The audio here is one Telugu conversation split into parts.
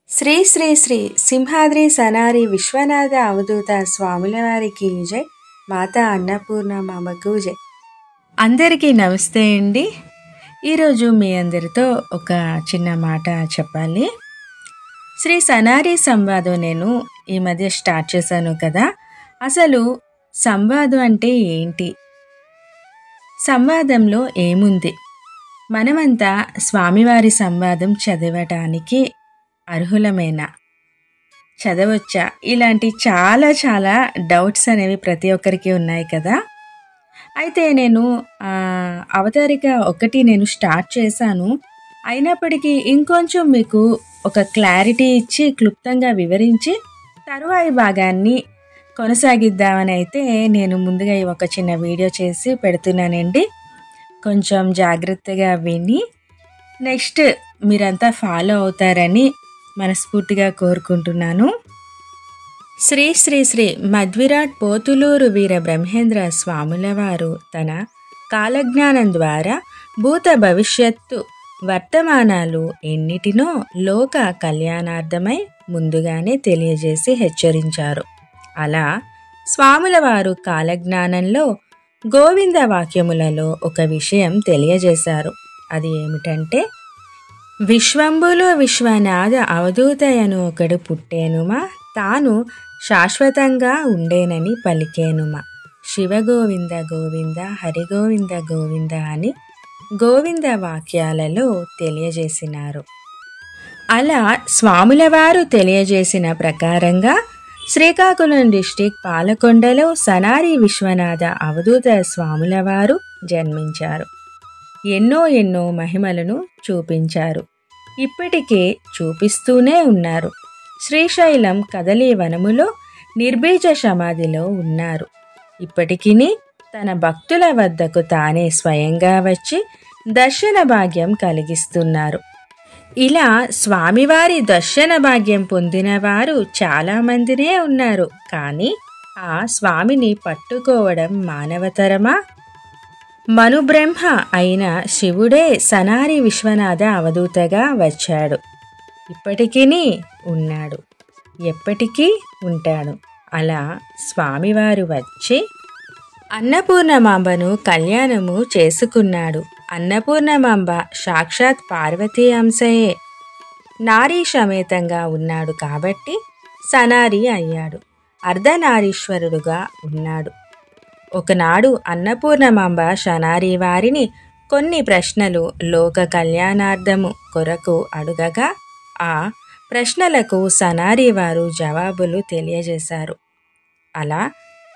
శ్రీ శ్రీ శ్రీ సింహాద్రి సనారి విశ్వనాథ అవధూత స్వాముల వారికి జై. మాతా అన్నపూర్ణ మామకు జై. అందరికీ నమస్తే అండి. ఈరోజు మీ అందరితో ఒక చిన్న మాట చెప్పాలి. శ్రీ సనారి సంవాదం నేను ఈ మధ్య స్టార్ట్ చేశాను కదా. అసలు సంవాదం అంటే ఏంటి, సంవాదంలో ఏముంది, మనమంతా స్వామివారి సంవాదం చదవటానికి అర్హులమేనా, చదవచ్చా, ఇలాంటి చాలా చాలా డౌట్స్ అనేవి ప్రతి ఒక్కరికి ఉన్నాయి కదా. అయితే నేను అవతారిక ఒకటి నేను స్టార్ట్ చేశాను. అయినప్పటికీ ఇంకొంచెం మీకు ఒక క్లారిటీ ఇచ్చి క్లుప్తంగా వివరించి తరువాయి భాగాన్ని కొనసాగిద్దామని అయితే నేను ముందుగా ఒక చిన్న వీడియో చేసి పెడుతున్నానండి. కొంచెం జాగ్రత్తగా విని నెక్స్ట్ మీరంతా ఫాలో అవుతారని మనస్ఫూర్తిగా కోరుకుంటున్నాను. శ్రీ శ్రీ శ్రీ మధ్విరాట్ పోతులూరు వీర బ్రహ్మేంద్ర స్వాముల వారు తన కాలజ్ఞానం ద్వారా భూత భవిష్యత్తు వర్తమానాలు ఎన్నిటినో లోక కళ్యాణార్థమై ముందుగానే తెలియజేసి హెచ్చరించారు. అలా స్వాముల వారు కాలజ్ఞానంలో గోవింద వాక్యములలో ఒక విషయం తెలియజేశారు. అది ఏమిటంటే, విశ్వంబులో విశ్వనాథ అవధూతయను ఒకడు పుట్టేనుమా, తాను శాశ్వతంగా ఉండేనని పలికేనుమా, శివగోవింద గోవింద హరిగోవింద గోవింద అని గోవింద వాక్యాలలో తెలియజేసినారు. అలా స్వాముల వారు తెలియజేసిన ప్రకారంగా శ్రీకాకుళం డిస్టిక్ పాలకొండలో సనారి విశ్వనాథ అవధూత స్వాముల వారు జన్మించారు. ఎన్నో ఎన్నో మహిమలను చూపించారు, ఇప్పటికే చూపిస్తూనే ఉన్నారు. శ్రీశైలం కదలి వనములో నిర్బీజ సమాధిలో ఉన్నారు. ఇప్పటికీ తన భక్తుల వద్దకు తానే స్వయంగా వచ్చి దర్శన భాగ్యం కలిగిస్తున్నారు. ఇలా స్వామివారి దర్శన భాగ్యం పొందిన వారు చాలామందినే ఉన్నారు. కానీ ఆ స్వామిని పట్టుకోవడం మానవతరమా? మనుబ్రహ్మ అయిన శివుడే సనారి విశ్వనాథ అవధూతగా వచ్చాడు. ఇప్పటికీ ఉన్నాడు, ఎప్పటికీ ఉంటాడు. అలా స్వామివారు వచ్చి అన్నపూర్ణమాంబను కళ్యాణము చేసుకున్నాడు. అన్నపూర్ణమాంబ సాక్షాత్ పార్వతీ అంశయే, నారీ సమేతంగా ఉన్నాడు కాబట్టి సనారి అయ్యాడు. అర్ధనారీశ్వరుడుగా ఉన్నాడు. ఒకనాడు అన్నపూర్ణమాంబ సనారి వారిని కొన్ని ప్రశ్నలు లోక కళ్యాణార్థము కొరకు అడుగగా ఆ ప్రశ్నలకు సనారి వారు జవాబులు తెలియజేశారు. అలా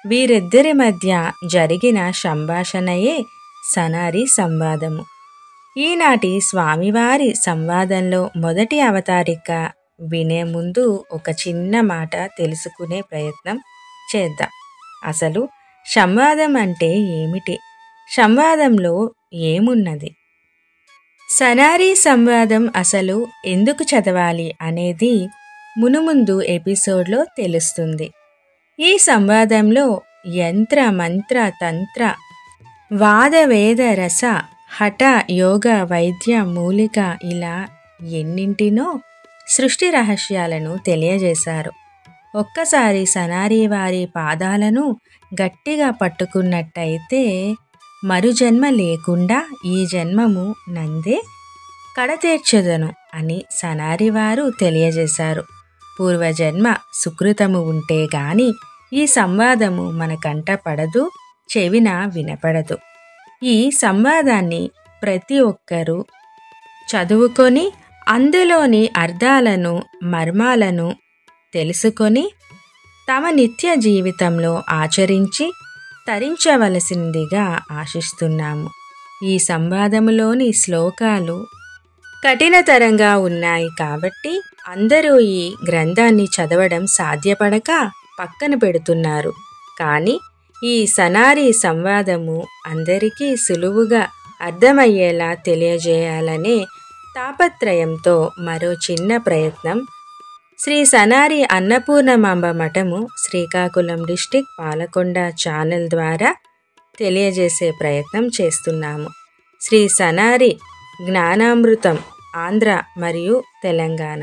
వీరిద్దరి మధ్య జరిగిన సంభాషణయే సనారి సంవాదము. ఈనాటి స్వామివారి సంవాదంలో మొదటి అవతారిక వినే ముందు ఒక చిన్న మాట తెలుసుకునే ప్రయత్నం చేద్దాం. అసలు సంవాదం అంటే ఏమిటి, సంవాదంలో ఏమున్నది, సనారి సంవాదం అసలు ఎందుకు చదవాలి అనేది మునుముందు ఎపిసోడ్లో తెలుస్తుంది. ఈ సంవాదంలో యంత్ర మంత్ర తంత్ర వాద వేద రస హఠ యోగ వైద్య మూలిక ఇలా ఎన్నింటినో సృష్టి రహస్యాలను తెలియజేశారు. ఒక్కసారి సనారి వారి పాదాలను గట్టిగా పట్టుకున్నట్టయితే మరుజన్మ లేకుండా ఈ జన్మము నందే కడతీర్చదను అని సనారి వారు తెలియజేశారు. పూర్వజన్మ సుకృతము ఉంటే గాని ఈ సంవాదము మన కంట పడదు, చెవిన వినపడదు. ఈ సంవాదాన్ని ప్రతి ఒక్కరూ చదువుకొని అందులోని అర్థాలను మర్మాలను తెలుసుకొని తమ నిత్య జీవితంలో ఆచరించి తరించవలసిందిగా ఆశిస్తున్నాము. ఈ సంవాదములోని శ్లోకాలు కఠినతరంగా ఉన్నాయి కాబట్టి అందరూ ఈ గ్రంథాన్ని చదవడం సాధ్యపడక పక్కన పెడుతున్నారు. కానీ ఈ సనారి సంవాదము అందరికీ సులువుగా అర్థమయ్యేలా తెలియజేయాలనే తాపత్రయంతో మరో చిన్న ప్రయత్నం శ్రీ సనారి అన్నపూర్ణమాంబ మఠము శ్రీకాకుళం డిస్టిక్ పాలకొండ ఛానల్ ద్వారా తెలియజేసే ప్రయత్నం చేస్తున్నాము. శ్రీ సనారి జ్ఞానామృతం ఆంధ్ర మరియు తెలంగాణ.